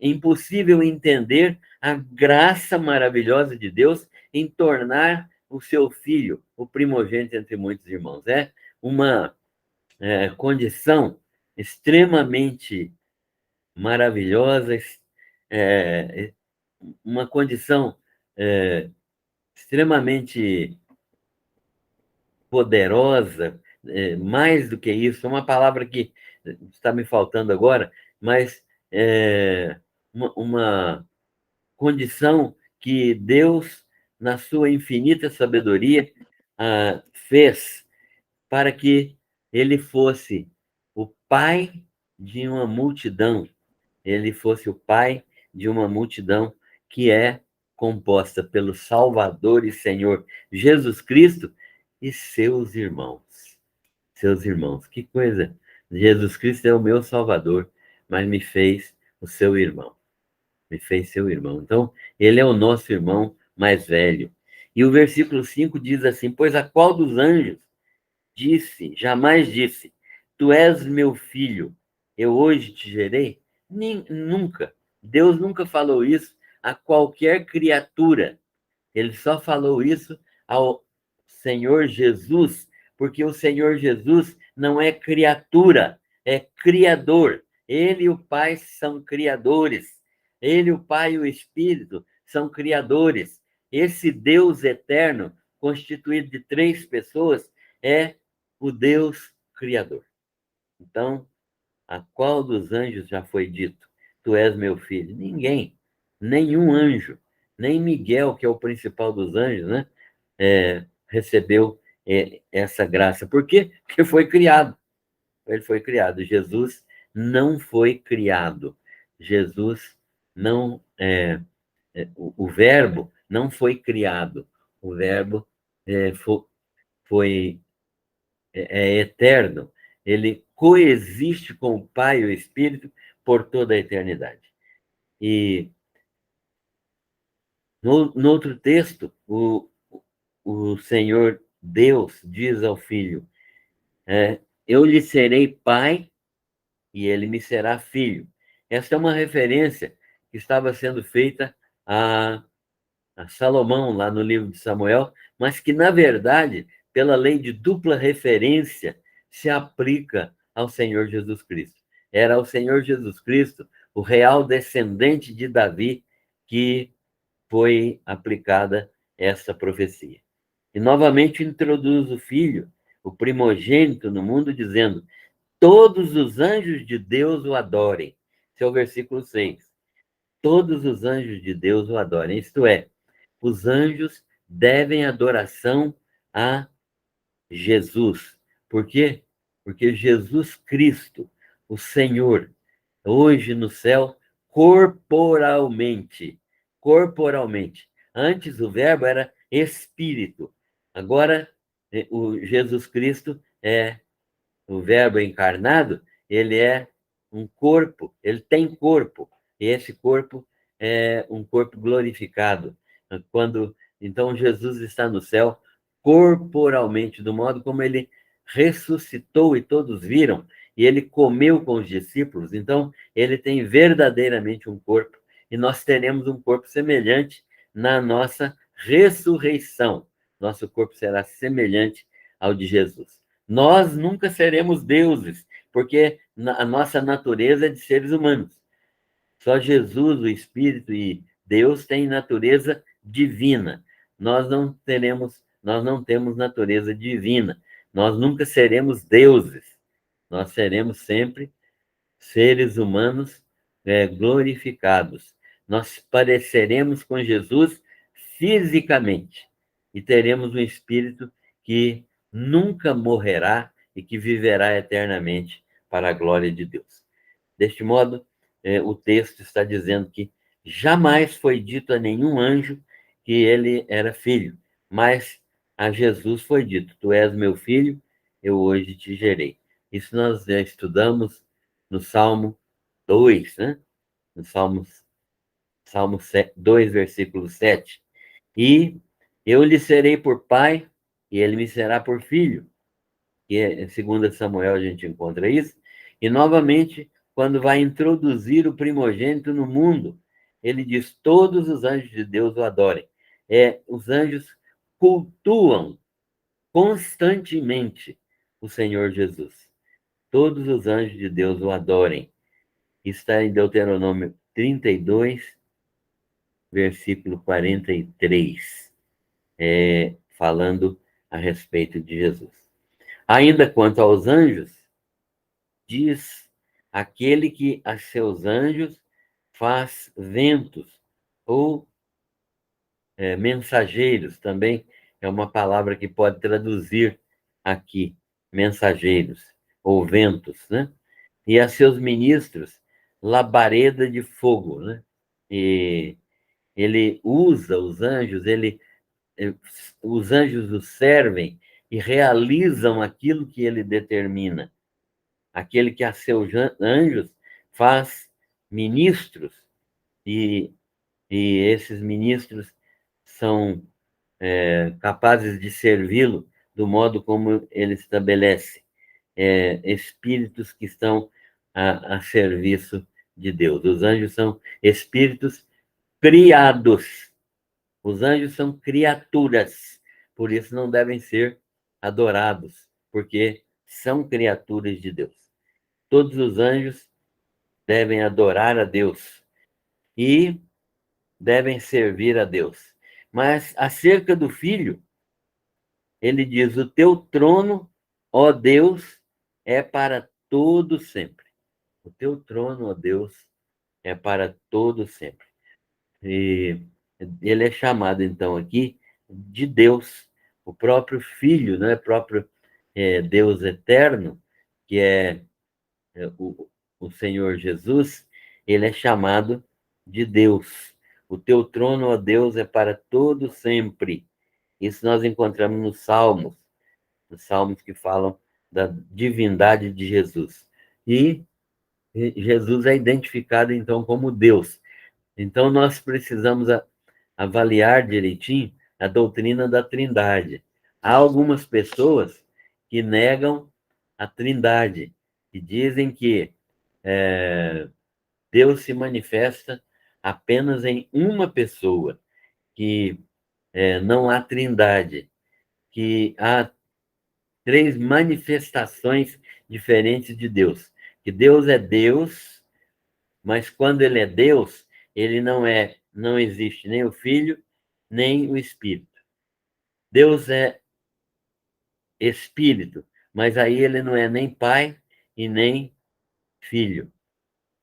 impossível entender a graça maravilhosa de Deus em tornar o seu filho o primogênito entre muitos irmãos. É uma condição extremamente maravilhosa, uma condição extremamente poderosa, mais do que isso, uma palavra que está me faltando agora, mas uma condição que Deus, na sua infinita sabedoria, fez para que ele fosse o pai de uma multidão, ele fosse o pai de uma multidão que é composta pelo Salvador e Senhor Jesus Cristo e seus irmãos. Seus irmãos, que coisa! Jesus Cristo é o meu Salvador, mas me fez o seu irmão. Me fez seu irmão. Então, ele é o nosso irmão mais velho. E o versículo 5 diz assim: Pois a qual dos anjos jamais disse, tu és meu filho, eu hoje te gerei? Nunca. Deus nunca falou isso a qualquer criatura. Ele só falou isso ao Senhor Jesus, porque o Senhor Jesus não é criatura, é criador. Ele e o Pai são criadores. Ele, o Pai e o Espírito são criadores. Esse Deus eterno, constituído de 3 pessoas, é o Deus criador. Então, a qual dos anjos já foi dito, tu és meu filho? Ninguém, nenhum anjo, nem Miguel, que é o principal dos anjos, né? Recebeu essa graça. Por quê? Porque foi criado. Ele foi criado. Jesus não foi criado. Jesus não. O Verbo não foi criado. O Verbo foi eterno. Ele coexiste com o Pai e o Espírito por toda a eternidade. E no outro texto, o Senhor Deus diz ao Filho: eu lhe serei pai e ele me será filho. Essa é uma referência que estava sendo feita a Salomão, lá no livro de Samuel, mas que, na verdade, pela lei de dupla referência, se aplica ao Senhor Jesus Cristo. Era ao Senhor Jesus Cristo, o real descendente de Davi, que foi aplicada essa profecia. E novamente introduz o Filho, o primogênito no mundo, dizendo: todos os anjos de Deus o adorem. Esse é o versículo 6. Todos os anjos de Deus o adorem. Isto é, os anjos devem adoração a Jesus. Por quê? Porque Jesus Cristo, o Senhor, hoje no céu, corporalmente. Antes o verbo era espírito. Agora o Jesus Cristo é o verbo encarnado, ele é um corpo, ele tem corpo, e esse corpo é um corpo glorificado. Então Jesus está no céu corporalmente, do modo como ele ressuscitou e todos viram, e ele comeu com os discípulos, então ele tem verdadeiramente um corpo, e nós teremos um corpo semelhante na nossa ressurreição. Nosso corpo será semelhante ao de Jesus. Nós nunca seremos deuses, porque a nossa natureza é de seres humanos. Só Jesus, o Espírito e Deus têm natureza divina. Nós não temos natureza divina. Nós nunca seremos deuses. Nós seremos sempre seres humanos glorificados. Nós pareceremos com Jesus fisicamente e teremos um espírito que nunca morrerá e que viverá eternamente para a glória de Deus. Deste modo, o texto está dizendo que jamais foi dito a nenhum anjo que ele era filho, mas a Jesus foi dito: tu és meu filho, eu hoje te gerei. Isso nós já estudamos no Salmo 2, né? No Salmo 2, versículo 7. E eu lhe serei por pai, e ele me será por filho. Que em 2 Samuel a gente encontra isso. E, novamente, quando vai introduzir o primogênito no mundo, ele diz: todos os anjos de Deus o adorem. Os anjos cultuam constantemente o Senhor Jesus. Todos os anjos de Deus o adorem. Está em Deuteronômio 32, versículo 43, falando a respeito de Jesus. Ainda quanto aos anjos, diz aquele que a seus anjos faz ventos, ou mensageiros, também é uma palavra que pode traduzir aqui, mensageiros, ou ventos, né? E a seus ministros, labareda de fogo, né? E ele usa os anjos o servem e realizam aquilo que ele determina. Aquele que a seus anjos faz ministros, e esses ministros são capazes de servi-lo do modo como ele estabelece, espíritos que estão a serviço de Deus. Os anjos são espíritos criados. Os anjos são criaturas, por isso não devem ser adorados, porque são criaturas de Deus. Todos os anjos devem adorar a Deus e devem servir a Deus. Mas acerca do Filho, ele diz: o teu trono, ó Deus, é para todo sempre. O teu trono, ó Deus, é para todo sempre. E ele é chamado, então, aqui de Deus, o próprio Filho, né? O próprio Deus eterno, que é o Senhor Jesus, ele é chamado de Deus. O teu trono, ó Deus, é para todo sempre. Isso nós encontramos nos Salmos que falam da divindade de Jesus. E Jesus é identificado, então, como Deus. Então, nós precisamos avaliar direitinho a doutrina da Trindade. Há algumas pessoas que negam a Trindade e dizem que Deus se manifesta apenas em uma pessoa, que não há Trindade, que há três manifestações diferentes de Deus. Que Deus é Deus, mas quando ele é Deus, ele não existe nem o Filho, nem o Espírito. Deus é Espírito, mas aí ele não é nem Pai e nem Filho.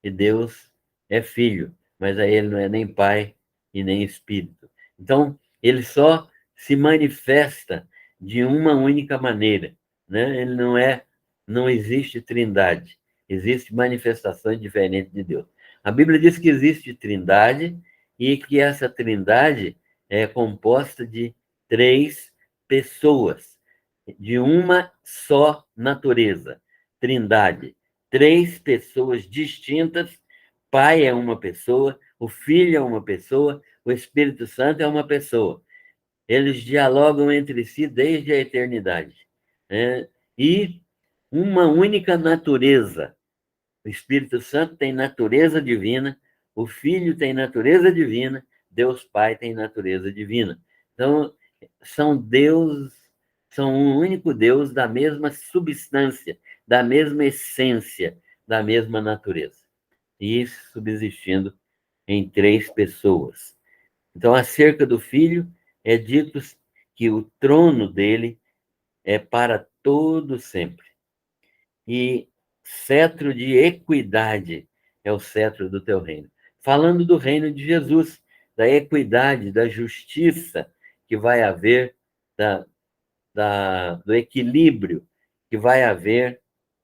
E Deus é Filho, mas aí ele não é nem Pai e nem Espírito. Então, ele só se manifesta de uma única maneira, né? Ele não existe trindade, existe manifestações diferentes de Deus. A Bíblia diz que existe trindade e que essa trindade é composta de três pessoas, de uma só natureza. Trindade. Três pessoas distintas. Pai é uma pessoa, o Filho é uma pessoa, o Espírito Santo é uma pessoa. Eles dialogam entre si desde a eternidade, né? E uma única natureza. O Espírito Santo tem natureza divina, o Filho tem natureza divina, Deus Pai tem natureza divina. Então, são Deus, são um único Deus da mesma substância, da mesma essência, da mesma natureza. E isso subsistindo em três pessoas. Então, acerca do Filho, é dito que o trono dele é para todo sempre. E cetro de equidade é o cetro do teu reino. Falando do reino de Jesus, da equidade, da justiça que vai haver, do equilíbrio que vai haver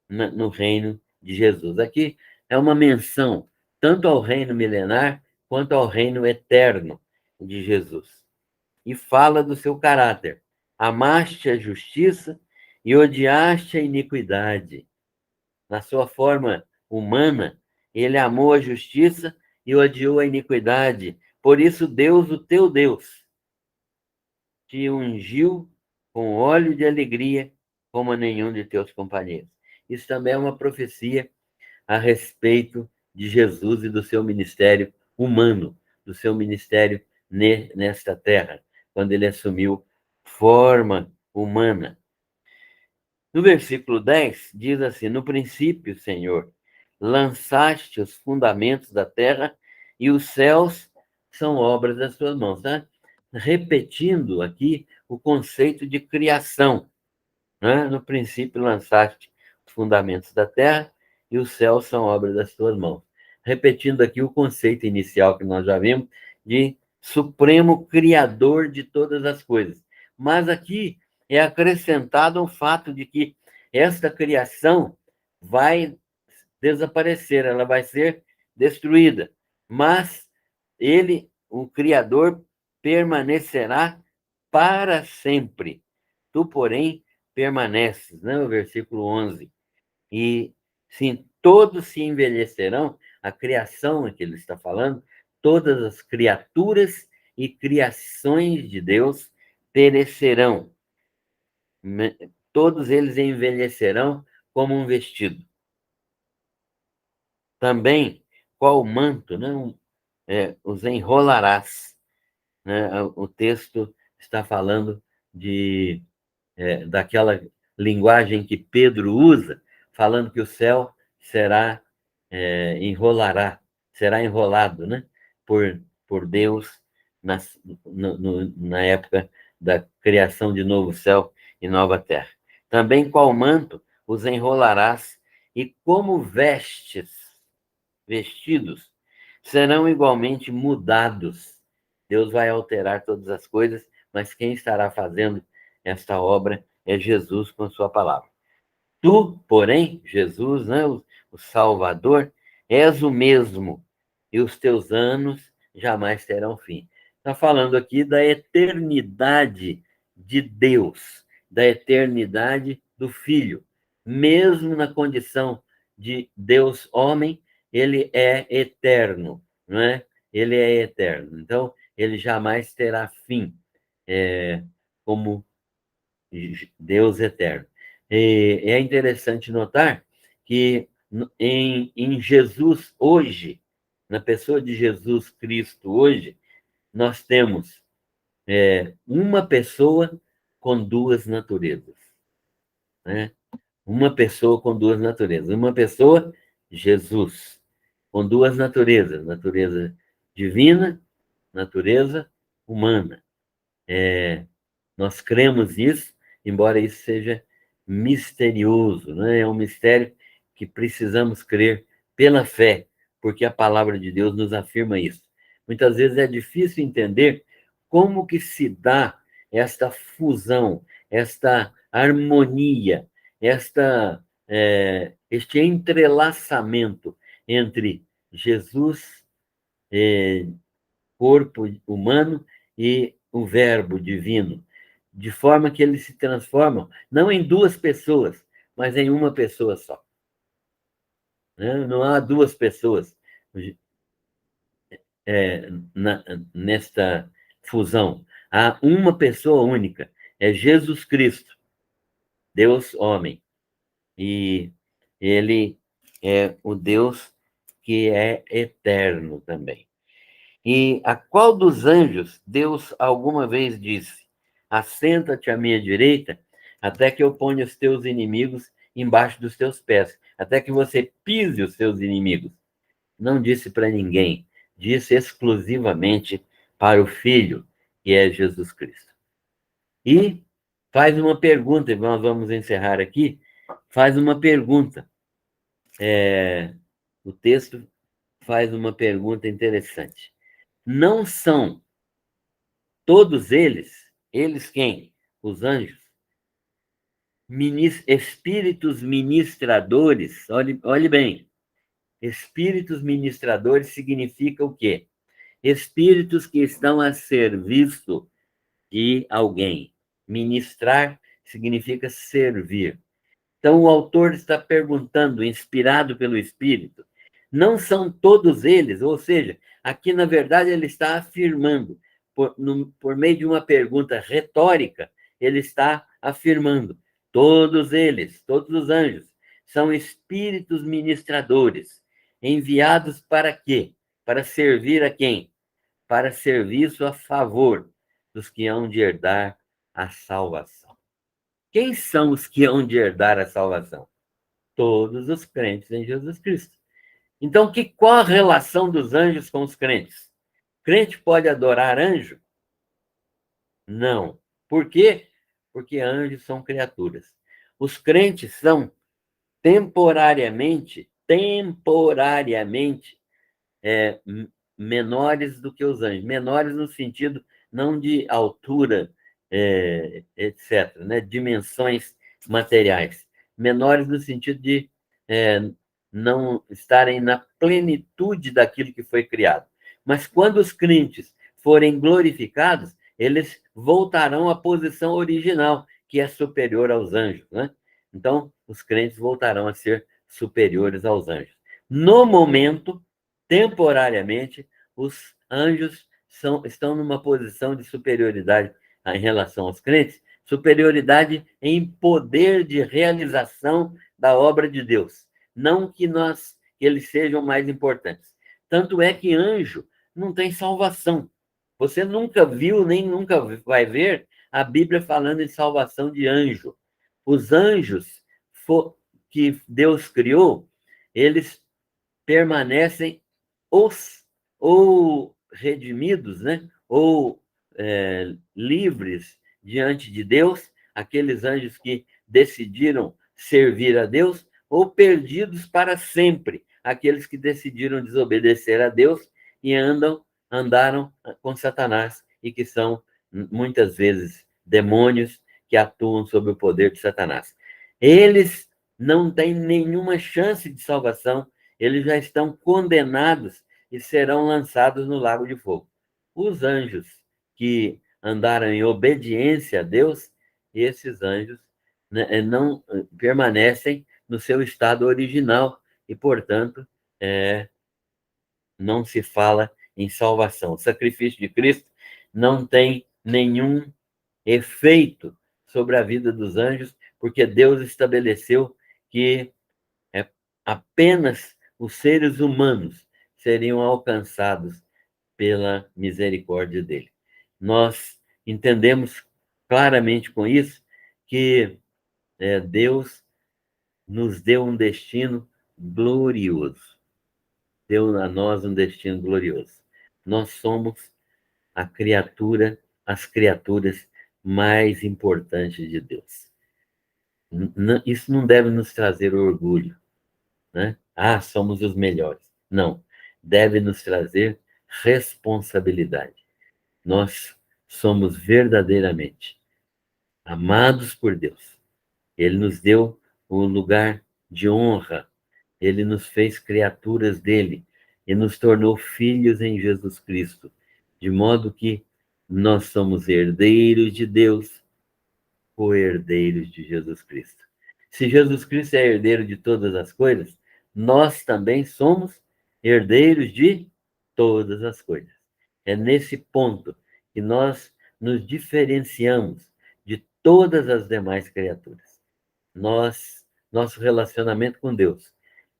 no reino de Jesus. Aqui é uma menção tanto ao reino milenar quanto ao reino eterno de Jesus. E fala do seu caráter. Amaste a justiça e odiaste a iniquidade. Na sua forma humana, ele amou a justiça e odiou a iniquidade. Por isso, Deus, o teu Deus, te ungiu com óleo de alegria como a nenhum de teus companheiros. Isso também é uma profecia a respeito de Jesus e do seu ministério humano, do seu ministério nesta terra, quando ele assumiu forma humana. No versículo 10, diz assim: No princípio, Senhor, lançaste os fundamentos da terra e os céus são obras das tuas mãos. Tá? Repetindo aqui o conceito de criação. Né? No princípio, lançaste os fundamentos da terra e os céus são obras das tuas mãos. Repetindo aqui o conceito inicial que nós já vimos de supremo criador de todas as coisas. Mas aqui é acrescentado o fato de que esta criação vai desaparecer, ela vai ser destruída. Mas ele, o Criador, permanecerá para sempre. Tu, porém, permaneces, né? O versículo 11. E, sim, todos se envelhecerão, a criação que ele está falando, todas as criaturas e criações de Deus perecerão. Todos eles envelhecerão como um vestido. Também, qual manto, né? Os enrolarás. Né? O texto está falando daquela linguagem que Pedro usa, falando que o céu será enrolado, né? por Deus na época da criação de novo céu e nova terra. Também qual manto os enrolarás, e como vestidos, serão igualmente mudados. Deus vai alterar todas as coisas, mas quem estará fazendo esta obra é Jesus com sua palavra. Tu, porém, Jesus, né, o Salvador, és o mesmo, e os teus anos jamais terão fim. Está falando aqui da eternidade de Deus, da eternidade do Filho. Mesmo na condição de Deus homem, ele é eterno, não é? Ele é eterno. Então, ele jamais terá fim, como Deus eterno. E é interessante notar que em Jesus hoje, na pessoa de Jesus Cristo hoje, nós temos uma pessoa com duas naturezas. Né? Uma pessoa com duas naturezas. Uma pessoa, Jesus, com duas naturezas. Natureza divina, natureza humana. Nós cremos nisso, embora isso seja misterioso, né? É um mistério que precisamos crer pela fé, porque a palavra de Deus nos afirma isso. Muitas vezes é difícil entender como que se dá esta fusão, esta harmonia, este entrelaçamento entre Jesus, corpo humano, e o Verbo divino, de forma que eles se transformam não em duas pessoas, mas em uma pessoa só. Né? Não há duas pessoas é, nesta fusão. Há uma pessoa única, é Jesus Cristo, Deus homem. E ele é o Deus que é eterno também. E a qual dos anjos Deus alguma vez disse: assenta-te à minha direita, até que eu ponha os teus inimigos embaixo dos teus pés, até que você pise os seus inimigos? Não disse para ninguém, disse exclusivamente para o Filho, que é Jesus Cristo. E faz uma pergunta, e nós vamos encerrar aqui. Faz uma pergunta. O texto faz uma pergunta interessante. Não são todos eles quem? Os anjos, espíritos ministradores, olhe bem, espíritos ministradores significa o quê? Espíritos que estão a serviço de alguém. Ministrar significa servir. Então, o autor está perguntando, inspirado pelo Espírito, não são todos eles, ou seja, aqui, na verdade, ele está afirmando, por meio de uma pergunta retórica, ele está afirmando, todos eles, todos os anjos, são espíritos ministradores, enviados para quê? Para servir a quem? Para serviço a favor dos que hão de herdar a salvação. Quem são os que hão de herdar a salvação? Todos os crentes em Jesus Cristo. Então, qual a relação dos anjos com os crentes? Crente pode adorar anjo? Não. Por quê? Porque anjos são criaturas. Os crentes são temporariamente, menores do que os anjos. Menores no sentido não de altura, etc., né? Dimensões materiais. Menores no sentido de não estarem na plenitude daquilo que foi criado. Mas quando os crentes forem glorificados, eles voltarão à posição original, que é superior aos anjos, né? Então, os crentes voltarão a ser superiores aos anjos. No momento, temporariamente, os anjos estão numa posição de superioridade em relação aos crentes, superioridade em poder de realização da obra de Deus. Não que eles sejam mais importantes. Tanto é que anjo não tem salvação. Você nunca viu, nem nunca vai ver a Bíblia falando em salvação de anjo. Os anjos que Deus criou, eles permanecem ou redimidos, né? Ou livres diante de Deus, aqueles anjos que decidiram servir a Deus, ou perdidos para sempre, aqueles que decidiram desobedecer a Deus e andaram com Satanás, e que são, muitas vezes, demônios que atuam sob o poder de Satanás. Eles não têm nenhuma chance de salvação, eles já estão condenados e serão lançados no lago de fogo. Os anjos que andaram em obediência a Deus, esses anjos, né, não permanecem no seu estado original e, portanto, não se fala em salvação. O sacrifício de Cristo não tem nenhum efeito sobre a vida dos anjos, porque Deus estabeleceu que apenas os seres humanos seriam alcançados pela misericórdia dele. Nós entendemos claramente com isso que Deus nos deu um destino glorioso. Deu a nós um destino glorioso. Nós somos a criatura as criaturas mais importantes de Deus. Isso não deve nos trazer orgulho, né? Ah, somos os melhores. Não, deve nos trazer responsabilidade. Nós somos verdadeiramente amados por Deus. Ele nos deu um lugar de honra. Ele nos fez criaturas dele e nos tornou filhos em Jesus Cristo, de modo que nós somos herdeiros de Deus, co-herdeiros de Jesus Cristo. Se Jesus Cristo é herdeiro de todas as coisas, nós também somos herdeiros de todas as coisas. É nesse ponto que nós nos diferenciamos de todas as demais criaturas. Nosso relacionamento com Deus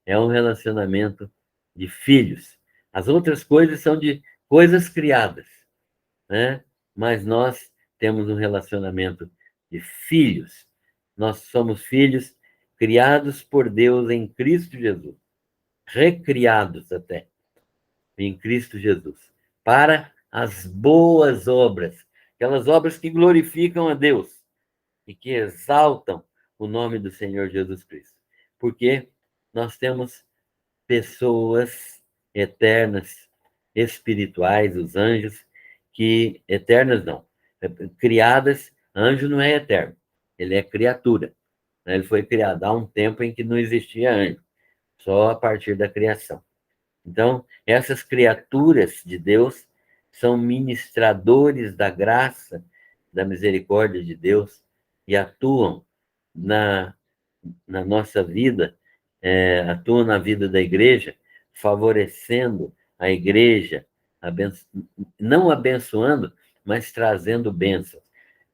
é um relacionamento de filhos. As outras coisas são de coisas criadas, né? Mas nós temos um relacionamento de filhos. Nós somos filhos criados por Deus em Cristo Jesus, recriados até em Cristo Jesus, para as boas obras, aquelas obras que glorificam a Deus e que exaltam o nome do Senhor Jesus Cristo. Porque nós temos pessoas eternas, espirituais, os anjos, que eternas não, criadas. Anjo não é eterno, ele é criatura, né? Ele foi criado há um tempo em que não existia anjo, só a partir da criação. Então, essas criaturas de Deus são ministradores da graça, da misericórdia de Deus e atuam na, na nossa vida, atuam na vida da igreja, favorecendo a igreja, não abençoando, mas trazendo bênçãos.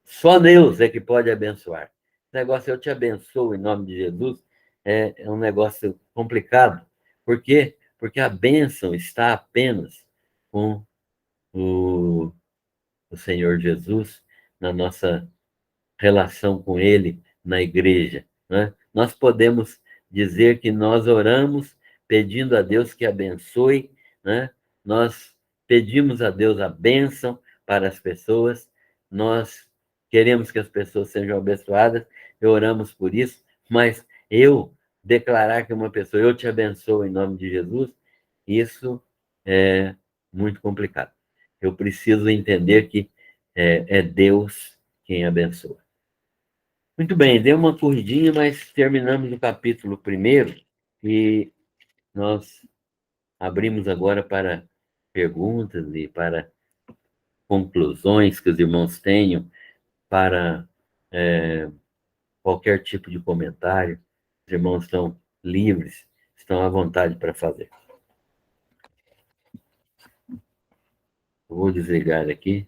Só Deus é que pode abençoar. O negócio eu te abençoo em nome de Jesus é um negócio complicado. Por quê? Porque a bênção está apenas com o, o Senhor Jesus na nossa relação com Ele na igreja, né? Nós podemos dizer que nós oramos pedindo a Deus que abençoe, né? Nós pedimos a Deus a bênção para as pessoas, nós queremos que as pessoas sejam abençoadas e oramos por isso, mas eu declarar que uma pessoa, eu te abençoo em nome de Jesus, isso é muito complicado. Eu preciso entender que é Deus quem abençoa. Muito bem, deu uma corridinha, mas terminamos o capítulo 1 e nós abrimos agora para perguntas e para conclusões que os irmãos tenham, para qualquer tipo de comentário. Os irmãos estão livres, estão à vontade para fazer. Eu vou desligar aqui.